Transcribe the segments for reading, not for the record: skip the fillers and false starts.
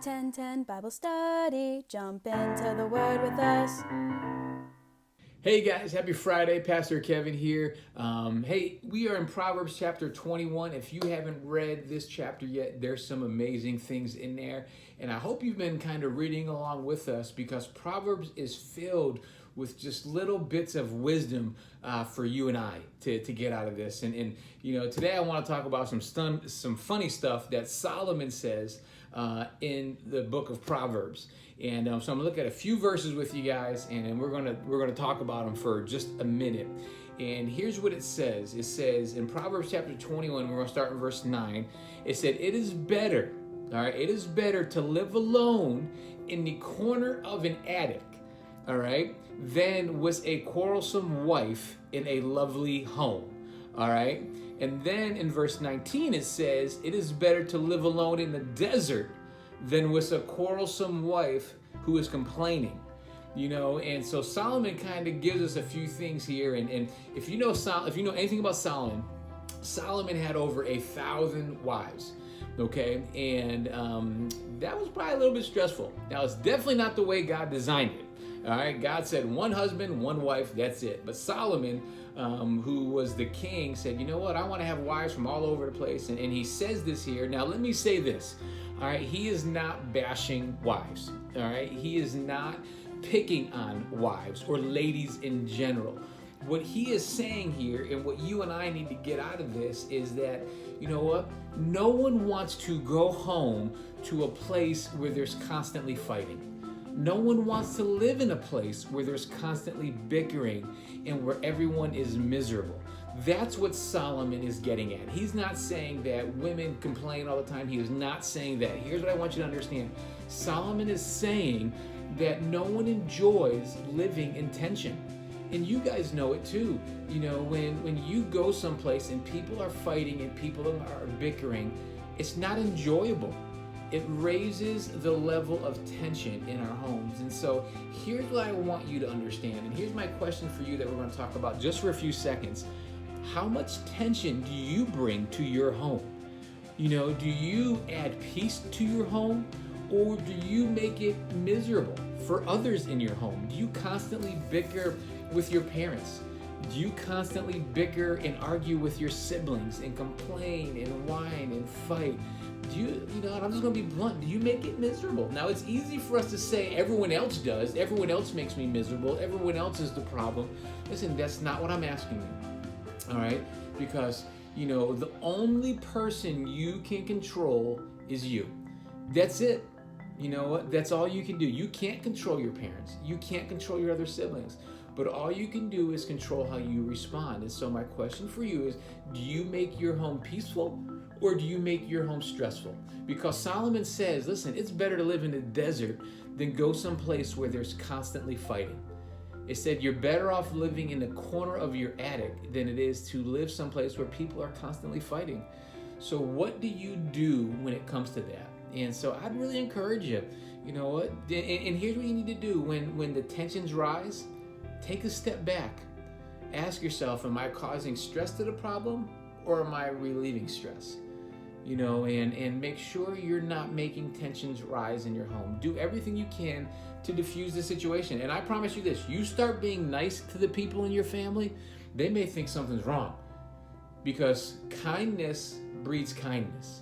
10:10 Bible Study. Jump into the Word with us. Hey guys, happy Friday. Pastor Kevin here. Hey, we are in Proverbs chapter 21. If you haven't read this chapter yet, there's some amazing things in there. And I hope you've been kind of reading along with us because Proverbs is filled with just little bits of wisdom for you and I to get out of this. And you know, today I want to talk about some funny stuff that Solomon says in the book of Proverbs. And so I'm gonna look at a few verses with you guys, and we're gonna talk about them for just a minute. And here's what it says. It says in Proverbs chapter 21, we're gonna start in verse 9. It said, "It is better, all right, it is better to live alone in the corner of an attic, all right, than with a quarrelsome wife in a lovely home." All right. And then in verse 19, it says, "It is better to live alone in the desert than with a quarrelsome wife who is complaining." You know, and so Solomon kind of gives us a few things here. And if you know anything about Solomon, Solomon had over 1,000 wives. Okay, and that was probably a little bit stressful. Now, it's definitely not the way God designed it. All right, God said one husband, one wife, that's it. But Solomon, who was the king, said, you know what, I want to have wives from all over the place. And he says this here. Now, let me say this. All right, he is not bashing wives. All right, he is not picking on wives or ladies in general. What he is saying here, and what you and I need to get out of this, is that, you know what, no one wants to go home to a place where there's constantly fighting. No one wants to live in a place where there's constantly bickering and where everyone is miserable. That's what Solomon is getting at. He's not saying that women complain all the time. He is not saying that. Here's what I want you to understand. Solomon is saying that no one enjoys living in tension. And you guys know it too. You know, when you go someplace and people are fighting and people are bickering, it's not enjoyable. It raises the level of tension in our homes. And so here's what I want you to understand. And here's my question for you that we're going to talk about just for a few seconds. How much tension do you bring to your home? You know, do you add peace to your home, or do you make it miserable for others in your home? Do you constantly bicker with your parents? Do you constantly bicker and argue with your siblings and complain and whine and fight? You know, and I'm just going to be blunt. Do you make it miserable? Now, it's easy for us to say everyone else does. Everyone else makes me miserable. Everyone else is the problem. Listen, that's not what I'm asking you. All right? Because, you know, the only person you can control is you. That's it. You know what? That's all you can do. You can't control your parents. You can't control your other siblings. But all you can do is control how you respond. And so my question for you is, do you make your home peaceful, or do you make your home stressful? Because Solomon says, listen, it's better to live in the desert than go someplace where there's constantly fighting. It said you're better off living in the corner of your attic than it is to live someplace where people are constantly fighting. So what do you do when it comes to that? And so I'd really encourage you, you know what? And here's what you need to do when the tensions rise. Take a step back. Ask yourself, am I causing stress to the problem, or am I relieving stress? You know, and make sure you're not making tensions rise in your home. Do everything you can to diffuse the situation. And I promise you this, you start being nice to the people in your family, they may think something's wrong. Because kindness breeds kindness.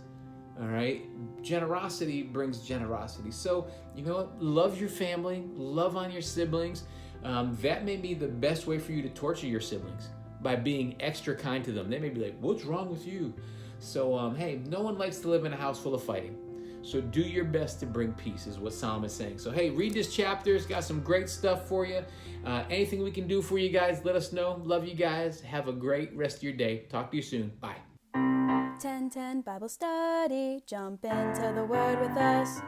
All right? Generosity brings generosity. So, you know what? Love your family. Love on your siblings. That may be the best way for you to torture your siblings, by being extra kind to them. They may be like, what's wrong with you? So, hey, no one likes to live in a house full of fighting. So do your best to bring peace, is what Solomon is saying. So, hey, read this chapter. It's got some great stuff for you. Anything we can do for you guys, let us know. Love you guys. Have a great rest of your day. Talk to you soon. Bye. 10:10 Bible Study. Jump into the Word with us.